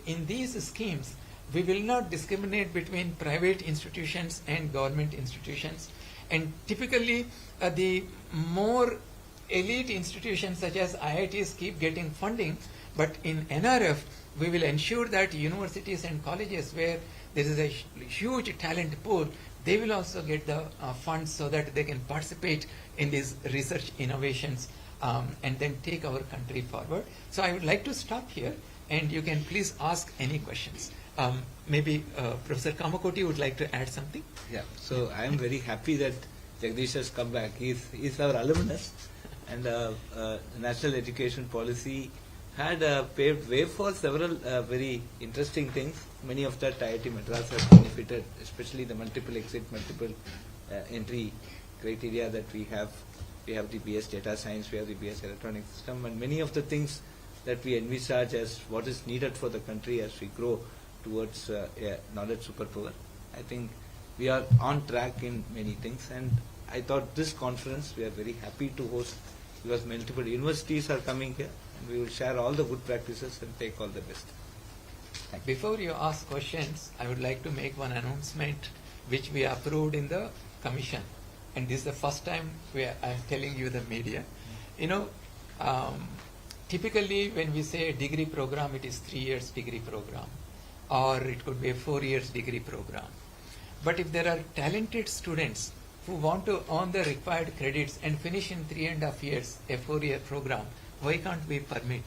in these schemes, we will not discriminate between private institutions and government institutions. And typically, the more elite institutions such as IITs keep getting funding, but in NRF, we will ensure that universities and colleges where there is a huge talent pool, they will also get the funds so that they can participate in these research innovations and then take our country forward. So I would like to stop here, and you can please ask any questions. Maybe Professor Kamakoti would like to add something. Yeah, so I am very happy that Jagadesh has come back. He's our alumnus, and national education policy had paved way for several very interesting things. Many of that IIT Madras has benefited, especially the multiple exit, multiple entry criteria that we have. We have the BS Data Science, we have the BS Electronic System, and many of the things that we envisage as what is needed for the country as we grow towards a knowledge superpower. I think we are on track in many things, and I thought this conference we are very happy to host because multiple universities are coming here, and we will share all the good practices and take all the best. Before you ask questions, I would like to make one announcement which we approved in the commission, and this is the first time I am telling you the media. Typically when we say a degree program, it is 3 years degree program, or it could be a 4 years degree program. But if there are talented students who want to earn the required credits and finish in 3.5 years a 4-year program, why can't we permit?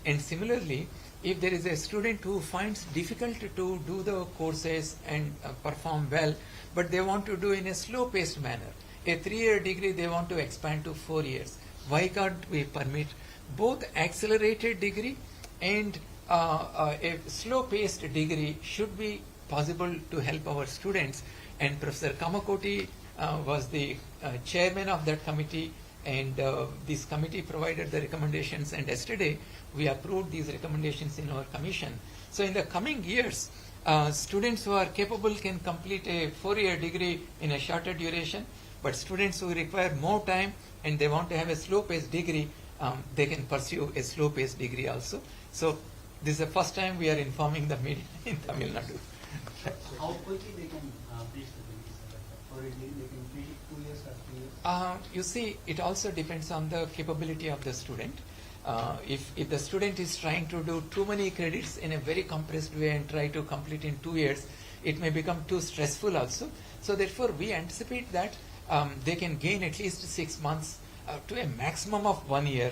And similarly, if there is a student who finds difficult to do the courses and perform well, but they want to do in a slow-paced manner, a 3-year degree they want to expand to 4 years, why can't we permit both accelerated degree and a slow-paced degree should be possible to help our students? And Professor Kamakoti was the chairman of that committee, and this committee provided the recommendations, and yesterday we approved these recommendations in our commission. So in the coming years, students who are capable can complete a 4-year degree in a shorter duration, but students who require more time and they want to have a slow-paced degree, they can pursue a slow-paced degree also. So this is the first time we are informing the media in Tamil Nadu. So how quickly they can finish the degree? For a degree, they can finish it 2 years or 3 years? You see, it also depends on the capability of the student. If the student is trying to do too many credits in a very compressed way and try to complete in 2 years, it may become too stressful also. So therefore, we anticipate that they can gain at least 6 months to a maximum of 1 year,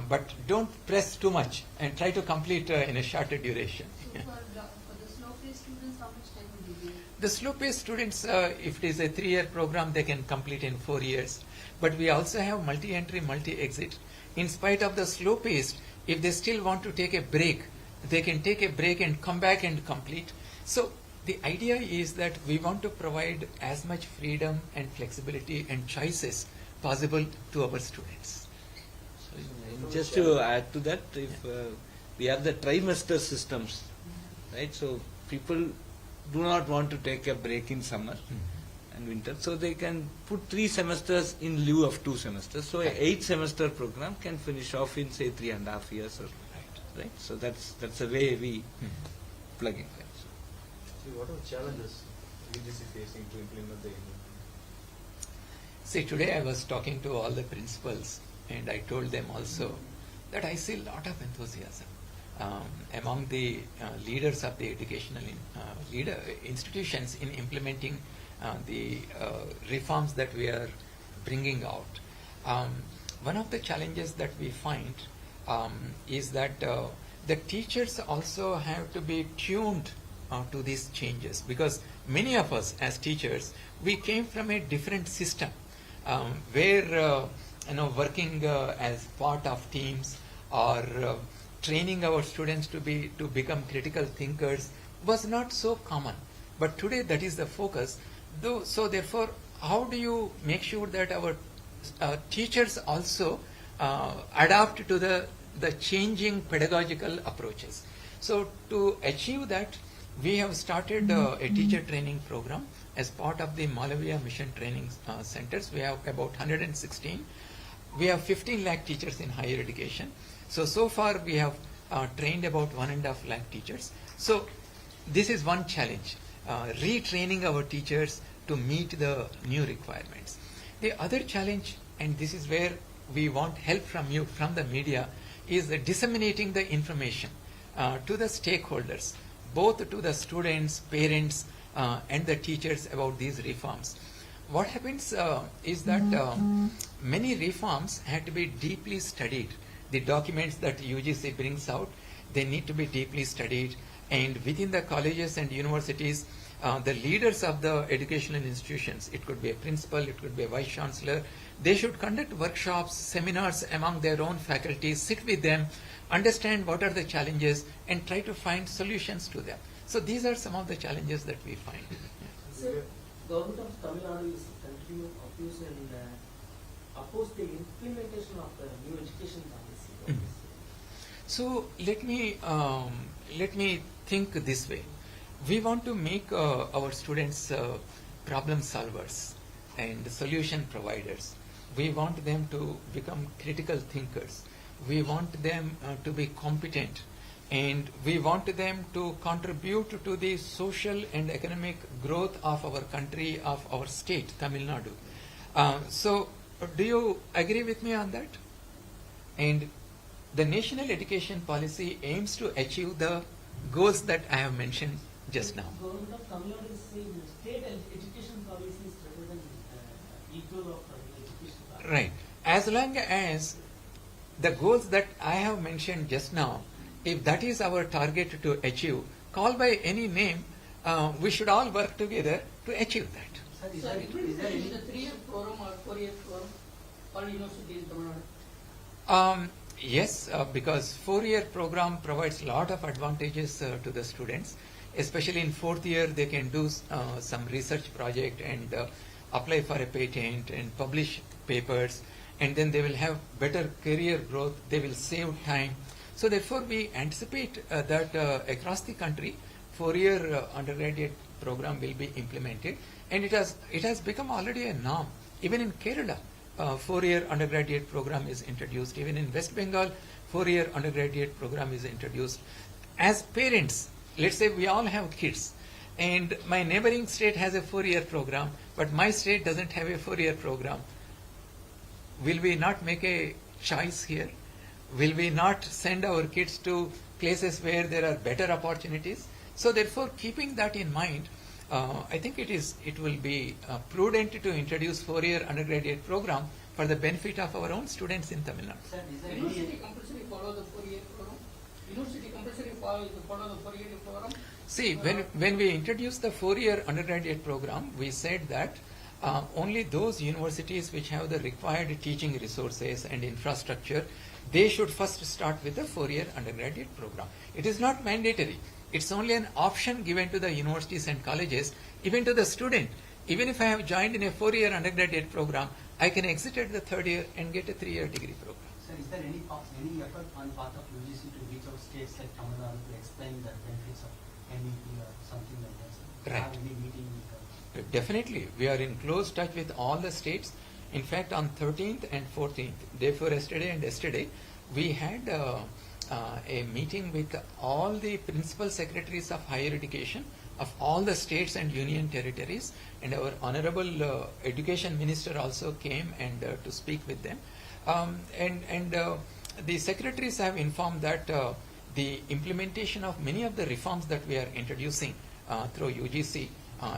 but don't press too much and try to complete in a shorter duration. So for the slow-paced students, how much time will you give? The slow-paced students, if it is a 3-year program, they can complete in 4 years. But we also have multi-entry, multi-exit. In spite of the slow-paced, if they still want to take a break, they can take a break and come back and complete. So the idea is that we want to provide as much freedom and flexibility and choices possible to our students. Just to add to that, if we have the trimester systems, right? So people do not want to take a break in summer and winter, so they can put 3 semesters in lieu of 2 semesters. So a 8-semester program can finish off in say 3.5 years, or right? So that's the way we plug in. So what are the challenges UGC facing to implement the union? See, today I was talking to all the principals, and I told them also that I see a lot of enthusiasm among the leaders of the educational institutions in implementing the reforms that we are bringing out. One of the challenges that we find is that the teachers also have to be tuned to these changes, because many of us as teachers, we came from a different system where working as part of teams or training our students to become critical thinkers was not so common. But today that is the focus. So therefore, how do you make sure that our teachers also adapt to the changing pedagogical approaches? So to achieve that, we have started a teacher training program as part of the Malaviya Mission Training Centers. We have about 116. We have 15 lakh teachers in higher education. So far we have trained about 1.5 lakh teachers. So this is one challenge, retraining our teachers to meet the new requirements. The other challenge, and this is where we want help from you, from the media, is disseminating the information to the stakeholders, both to the students, parents, and the teachers about these reforms. What happens is that many reforms have to be deeply studied. The documents that UGC brings out, they need to be deeply studied, and within the colleges and universities, the leaders of the educational institutions, it could be a principal, it could be a vice chancellor, they should conduct workshops, seminars among their own faculty, sit with them, understand what are the challenges, and try to find solutions to them. So these are some of the challenges that we find. Sir, government of Tamil Nadu is continuing oppose and oppose the implementation of the new education policy. So let me think this way. We want to make our students problem solvers and solution providers. We want them to become critical thinkers. We want them to be competent, and we want them to contribute to the social and economic growth of our country, of our state, Tamil Nadu. So do you agree with me on that? And the national education policy aims to achieve the goals that I have mentioned just now. Government of Tamil Nadu is saying state education policy is rather than equal of education policy. Right. As long as the goals that I have mentioned just now, if that is our target to achieve, called by any name, we should all work together to achieve that. Sir, is So there, it will is there be any, the 3-year program or 4-year program, all universities in Tamil Nadu. Yes, because 4-year program provides a lot of advantages to the students. Especially in 4th year, they can do some research project and apply for a patent and publish papers, and then they will have better career growth. They will save time. So therefore, we anticipate that across the country, 4-year undergraduate program will be implemented, and it has become already a norm. Even in Kerala, 4-year undergraduate program is introduced. Even in West Bengal, 4-year undergraduate program is introduced. As parents, let's say we all have kids, and my neighboring state has a 4-year program, but my state doesn't have a 4-year program. Will we not make a choice here? Will we not send our kids to places where there are better opportunities? So therefore, keeping that in mind, I think it will be prudent to introduce 4-year undergraduate program for the benefit of our own students in Tamil Nadu. sir, is there University any, compulsory follow the 4-year program. University compulsory follow the 4-year program. See, when we introduced the 4-year undergraduate program, we said that only those universities which have the required teaching resources and infrastructure, they should first start with the 4-year undergraduate program. It is not mandatory. It's only an option given to the universities and colleges, even to the student. Even if I have joined in a 4-year undergraduate program, I can exit at the 3rd year and get a 3-year degree program. sir, is there any effort on part of UGC to reach out states like Tamil Nadu to explain the benefits of MEP or something like that, sir? Right. Have any meeting with Definitely, we are in close touch with all the states. In fact, on 13th and 14th, day before yesterday and yesterday, we had a meeting with all the principal secretaries of higher education of all the states and union territories, and our honorable education minister also came and to speak with them. The secretaries have informed that the implementation of many of the reforms that we are introducing through UGC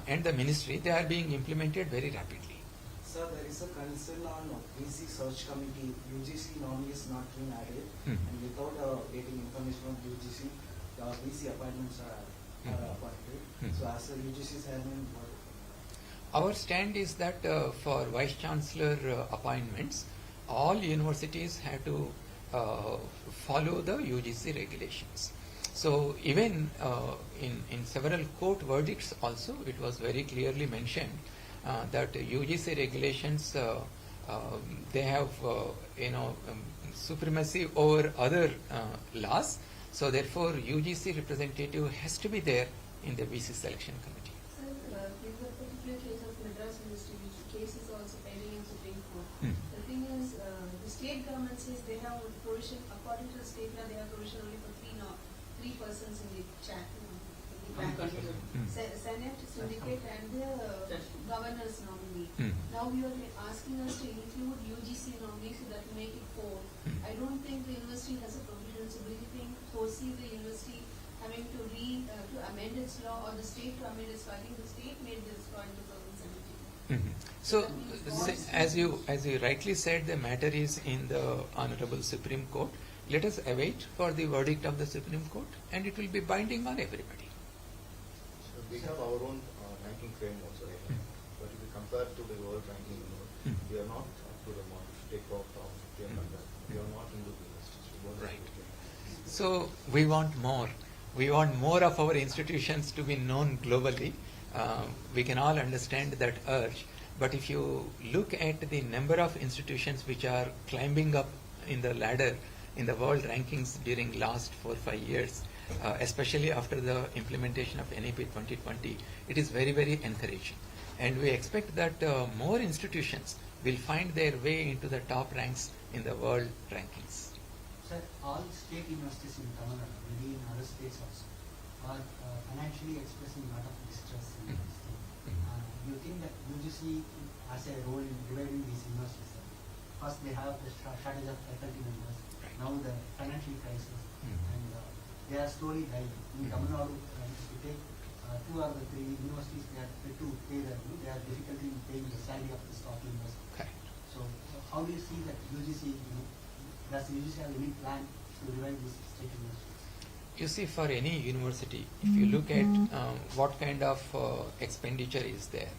and the ministry, they are being implemented very rapidly. Sir, there is a concern on VC search committee. UGC nominee is not being added, and without getting information from UGC, the VC appointments are appointed. So, as a UGC chairman, Our stand is that for vice chancellor appointments, all universities have to follow the UGC regulations. So even in several court verdicts also, it was very clearly mentioned that UGC regulations, they have supremacy over other laws. So therefore, UGC representative has to be there in the VC selection committee. Sir, there is a particular case of Madras University, which case is also pending in Supreme Court. The thing is, the state government says they have provision, according to the state law, they have provision only for 3 three persons in the chat. I'm confused. Senate, syndicate, and the governor's nominee. Now you are asking us to include UGC nominee, so that will make it 4. I don't think the university has a provision. So do you think foresee the university having to to amend its law, or the state to amend its law? I think the state made this law in 2017. So, as you rightly said, the matter is in the Honorable Supreme Court. Let us await for the verdict of the Supreme Court, and it will be binding on everybody. So we have our own ranking frame also, right? But if you compare to the world ranking, we are not up to the mark to take off top 10 like that. We are not into the universities. We don't have Right. to So we want more. We want more of our institutions to be known globally. We can all understand that urge. But if you look at the number of institutions which are climbing up in the ladder in the world rankings during last 4-5 years, especially after the implementation of NAP 2020, it is very, very encouraging. And we expect that more institutions will find their way into the top ranks in the world rankings. Sir, all state universities in Tamil Nadu, maybe in other states also, are financially expressing a lot of distress in this thing. Do you think that UGC has a role in reviving these universities? Sir? First, they have the shortage of faculty members. Right. Now the financial crisis, and they are slowly dying. In Tamil Nadu, if you take 2 or 3 universities, they are to pay their due. They have difficulty in paying the salary of the staff members. Okay. So, how do you see that UGC? Does UGC have any plan to revive these state universities? You see, for any university, if you look at what kind of expenditure is there,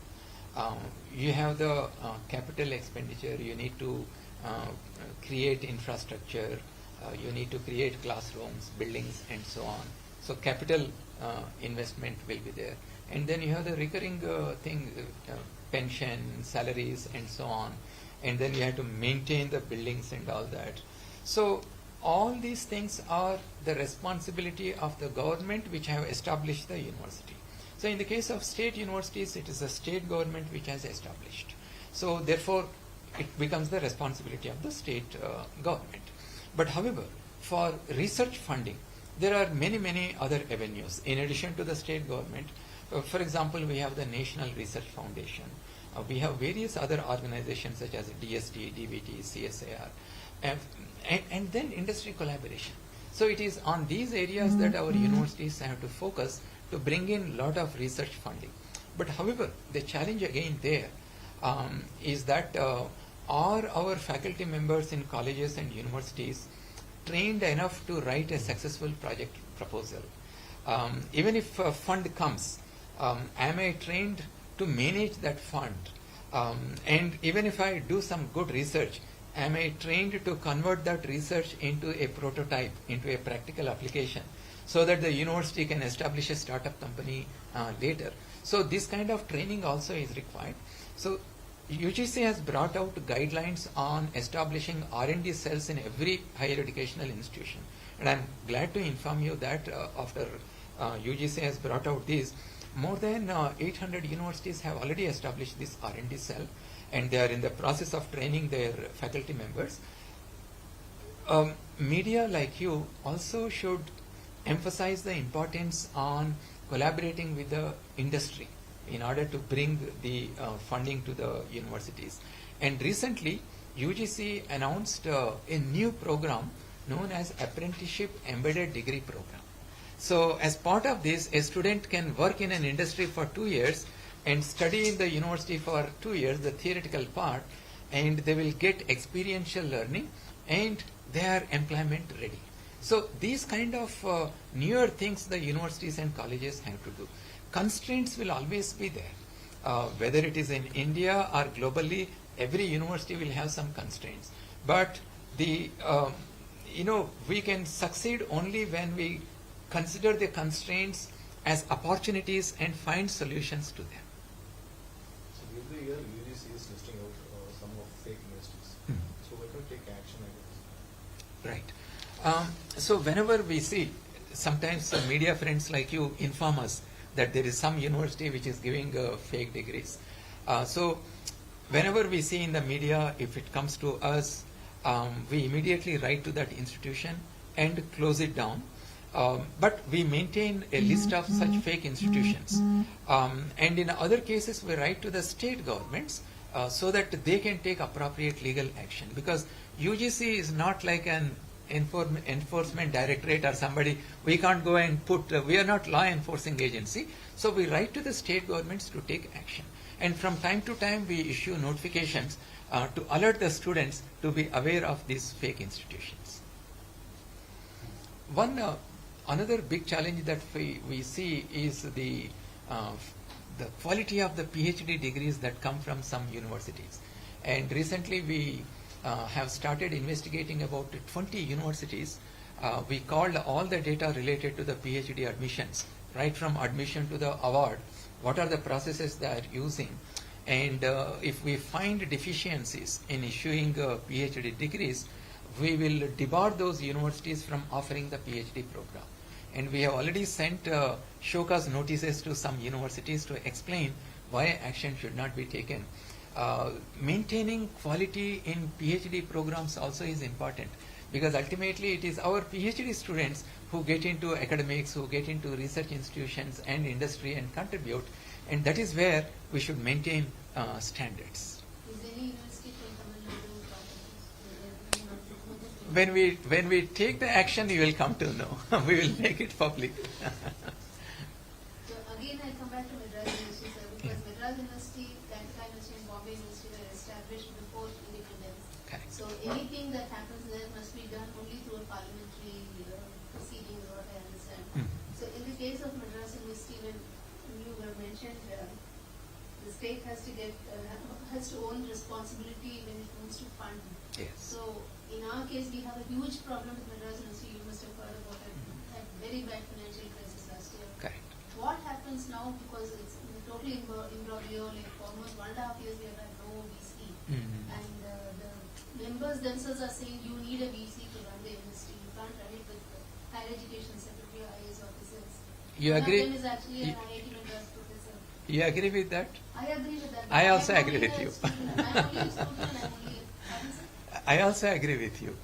you have the capital expenditure, you need to create infrastructure, you need to create classrooms, buildings, and so on. So capital investment will be there. And then you have the recurring thing, pension, salaries, and so on. And then you have to maintain the buildings and all that. So all these things are the responsibility of the government which have established the university. So in the case of state universities, it is the state government which has established. So therefore, it becomes the responsibility of the state government. But however, for research funding, there are many, many other avenues in addition to the state government. For example, we have the National Research Foundation. We have various other organizations such as DST, DBT, CSIR, and then industry collaboration. So it is on these areas that our universities have to focus to bring in a lot of research funding. But however, the challenge again there is that are our faculty members in colleges and universities trained enough to write a successful project proposal? Even if a fund comes, am I trained to manage that fund? And even if I do some good research, am I trained to convert that research into a prototype, into a practical application, so that the university can establish a startup company later? So this kind of training also is required. So UGC has brought out guidelines on establishing R&D cells in every higher educational institution. And I'm glad to inform you that after UGC has brought out these, more than 800 universities have already established this R&D cell, and they are in the process of training their faculty members. Media like you also should emphasize the importance on collaborating with the industry in order to bring the funding to the universities. And recently, UGC announced a new program known as Apprenticeship Embedded Degree Program. So as part of this, a student can work in an industry for 2 years and study in the university for 2 years, the theoretical part, and they will get experiential learning and they are employment ready. So these kind of newer things the universities and colleges have to do. Constraints will always be there. Whether it is in India or globally, every university will have some constraints. But the we can succeed only when we consider the constraints as opportunities and find solutions to them. So every year UGC is listing out some of fake universities. So we can take action, I guess. Right. So whenever we see, sometimes media friends like you inform us that there is some university which is giving fake degrees. So whenever we see in the media, if it comes to us, we immediately write to that institution and close it down. But we maintain a list of such fake institutions. And in other cases, we write to the state governments so that they can take appropriate legal action. Because UGC is not like an enforcement directorate or somebody. We can't go and we are not law enforcing agency. So we write to the state governments to take action. And from time to time, we issue notifications to alert the students to be aware of these fake institutions. Another big challenge that we see is the quality of the PhD degrees that come from some universities. And recently we have started investigating about 20 universities. We called all the data related to the PhD admissions, right from admission to the award. What are the processes they are using? And if we find deficiencies in issuing PhD degrees, we will debar those universities from offering the PhD program. And we have already sent show cause notices to some universities to explain why action should not be taken. Maintaining quality in PhD programs also is important, because ultimately it is our PhD students who get into academics, who get into research institutions and industry and contribute, and that is where we should maintain standards. Is any university from Tamil Nadu? When we take the action, you will come to know. We will make it public. So again, I come back to Madras University, sir, because Madras University, Calcutta University, and Bombay University were established before independence. Correct. So anything that happens there must be done only through a parliamentary proceedings, what I understand. So in the case of Madras University, when you were mentioned, the state has to own responsibility when it comes to fund. Yes. So in our case, we have a huge problem with Madras University. You must have heard about it. Had very bad financial crisis last year. Correct. What happens now, because it's totally imbroglio, like for almost 1.5 years we have had no VC. And the members themselves are saying you need a VC to run the university. You can't run it with higher education secretary or IAS officers. You One agree? of them is actually an IIT Madras professor. You agree with that? I agree with that. I also am agree only with a you. student. I'm only a student and I'm only a... I also agree with you.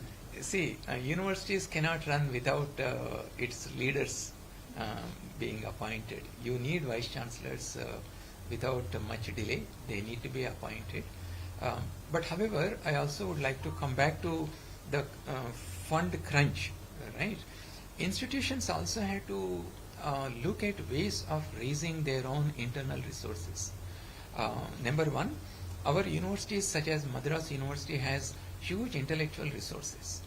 See, universities cannot run without its leaders being appointed. You need vice chancellors without much delay. They need to be appointed. But however, I also would like to come back to the fund crunch, right? Institutions also have to look at ways of raising their own internal resources. Number one, our universities such as Madras University has huge intellectual resources.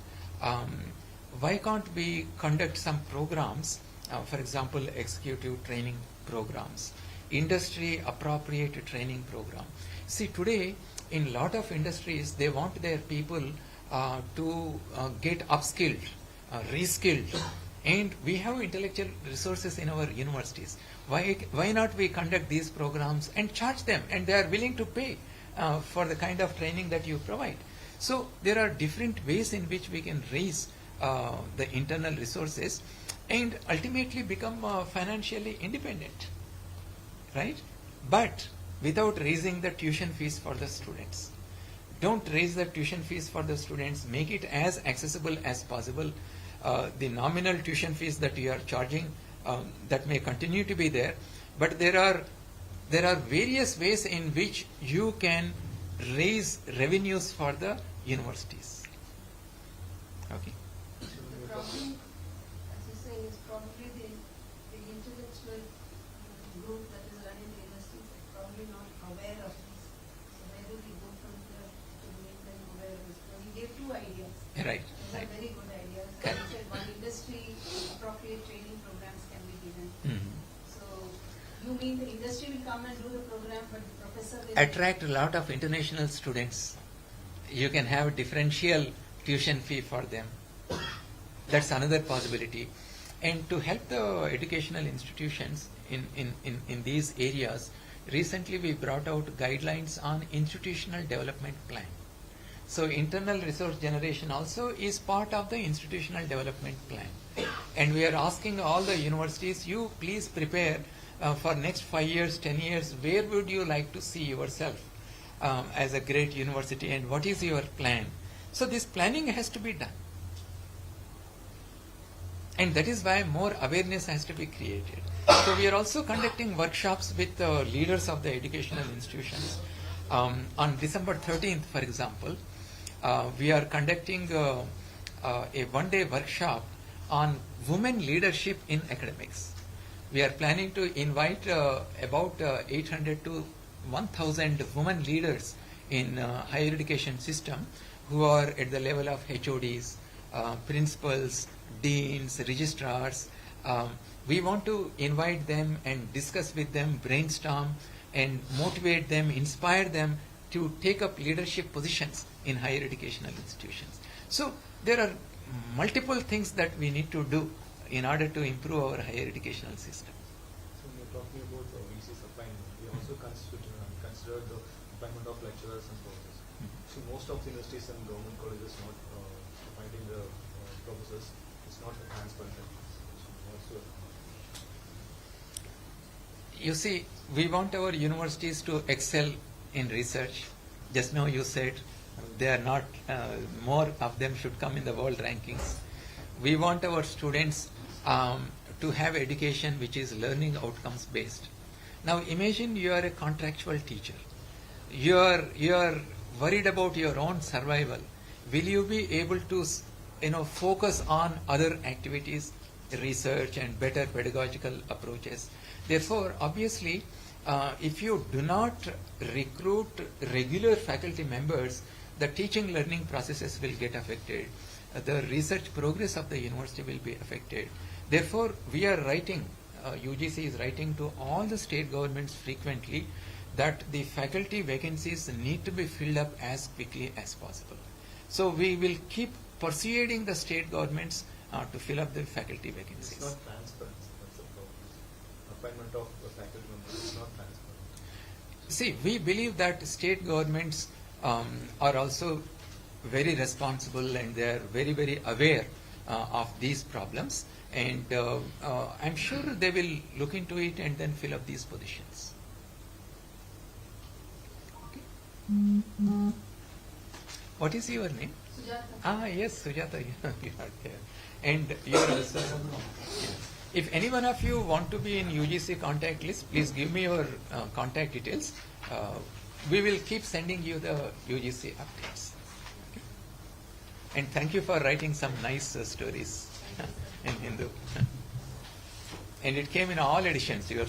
Why can't we conduct some programs, for example, executive training programs, industry appropriate training program? See, today in a lot of industries, they want their people to get upskilled, reskilled, and we have intellectual resources in our universities. Why not we conduct these programs and charge them, and they are willing to pay for the kind of training that you provide. So there are different ways in which we can raise the internal resources and ultimately become financially independent, right? But without raising the tuition fees for the students. Don't raise the tuition fees for the students. Make it as accessible as possible. The nominal tuition fees that you are charging, that may continue to be there, but there are various ways in which you can raise revenues for the universities. Okay. The problem, as you say, is probably the intellectual group that is running the university is probably not aware of this. So where do we go from here to make them aware of this? Because you gave two ideas. Right. Those are very good ideas. Correct. You said one, industry appropriate training programs can be given. So you mean the industry will come and do the program, but the professor will Attract a lot of international students. You can have differential tuition fee for them. That's another possibility. And to help the educational institutions in these areas, recently we brought out guidelines on institutional development plan. So internal resource generation also is part of the institutional development plan. And we are asking all the universities, you please prepare for next 5 years, 10 years, where would you like to see yourself as a great university, and what is your plan? So this planning has to be done. And that is why more awareness has to be created. So we are also conducting workshops with leaders of the educational institutions. On December 13th, for example, we are conducting a one-day workshop on women leadership in academics. We are planning to invite about 800 to 1,000 women leaders in higher education system who are at the level of HODs, principals, deans, registrars. We want to invite them and discuss with them, brainstorm and motivate them, inspire them to take up leadership positions in higher educational institutions. So there are multiple things that we need to do in order to improve our higher educational system. So when you're talking about VC's appointment, we also consider the appointment of lecturers and professors. So most of the universities and government colleges not appointing the professors. It's not transparent. So You see, we want our universities to excel in research. Just now you said they are not, more of them should come in the world rankings. We want our students to have education which is learning outcomes based. Now imagine you are a contractual teacher. You are worried about your own survival. Will you be able to focus on other activities, research and better pedagogical approaches? Therefore, obviously, if you do not recruit regular faculty members, the teaching learning processes will get affected. The research progress of the university will be affected. Therefore, we are writing, UGC is writing to all the state governments frequently that the faculty vacancies need to be filled up as quickly as possible. So we will keep persuading the state governments to fill up the faculty vacancies. it's not transparent. That's the problem. Appointment of the faculty members is not transparent. See, we believe that state governments are also very responsible and they are very, very aware of these problems, and I'm sure they will look into it and then fill up these positions. Okay. What is your name? Sujata. Yes, Sujata, you are there. And you are also. If any one of you want to be in UGC contact list, please give me your contact details. We will keep sending you the UGC updates. Okay? And thank you for writing some nice stories in Hindu. And it came in all editions. Your